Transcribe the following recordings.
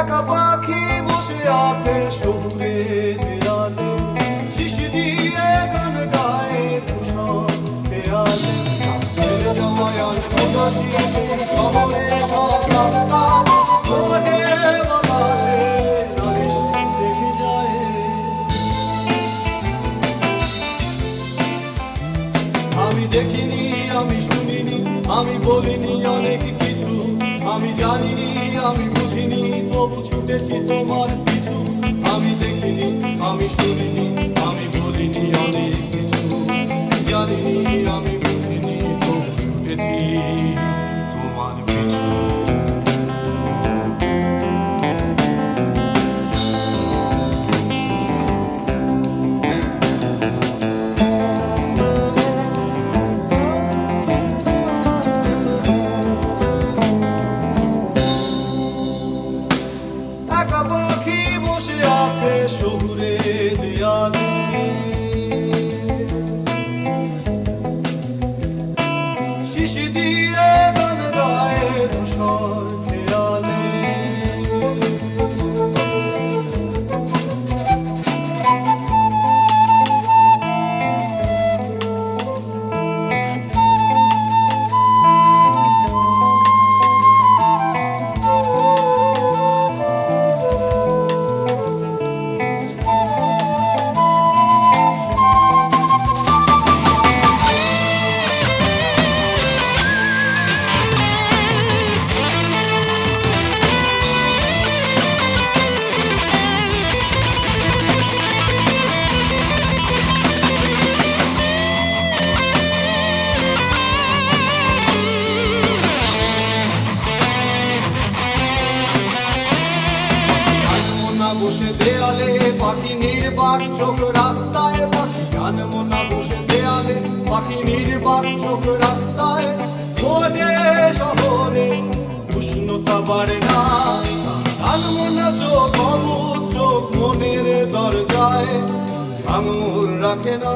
একা পাখি বসে আছে শহুরে দেয়ালে, শিশি দিয়ে গান গায়ে ধূসর খেয়ালে। ফেলে যাওয়ায় উদাসী শহরের সব রাস্তা ঘটে বাতাসে নালিশ দেখে যায়। আমি দেখিনি, আমি শুনিনি, আমি বলিনি অনেক কিছু, আমি জানিনি, আমি বুঝিনি, তবু ছুটেছি তোমার পিছু। আমি দেখিনি, আমি শুনিনি, আমি বলিনি অনেক কিছু, জানিনি, আমি বুঝিনি, তবু ছুটেছি তোমার পিছু। একা পাখি বসে আছে শহুরে দেয়ালে, শিশি দিয়ে গান গায়ে ধূসর খেয়ালে। বসে দেয়ালে পাখি নির্বাক চোখ রাস্তায়, পাখি গান মোনা বসে দেয়ালে পাখি নির্বাক চোখ রাস্তায়। ঘটে শহরে উষ্ণতা বাড়ে না, গান মোনা চোখ অবুঝ চোখ মনের দরজায় আঙুল রাখে না।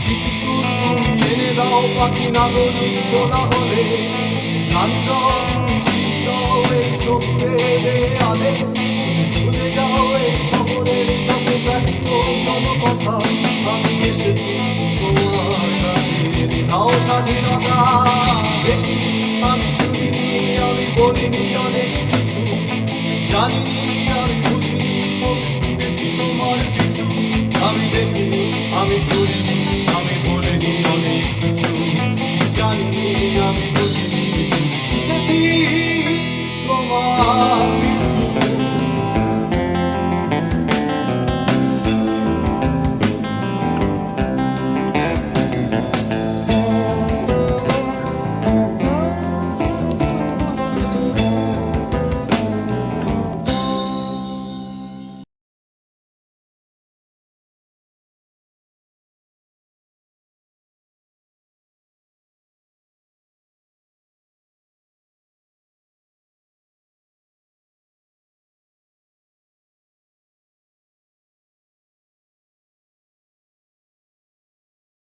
কিছু সুর তুমি এনে দাও পাখি নাগরিক বলা হলে, গান গাও তুমি শীষ দাও এই শহুরে দেয়ালে। ভুলে যাও এই শহরের যত ব্যস্ত জনকথা, আমি এসেছি তোমার কাছে দাও স্বাধীনতা। দেখিনি, আমি শুনিনি, আমি বলিনি অনেক কিছু, জানিনি, আমি বুঝিনি, তবু ছুটেছি তোমার পিছু। আমি দেখিনি, আমি শুনিনি,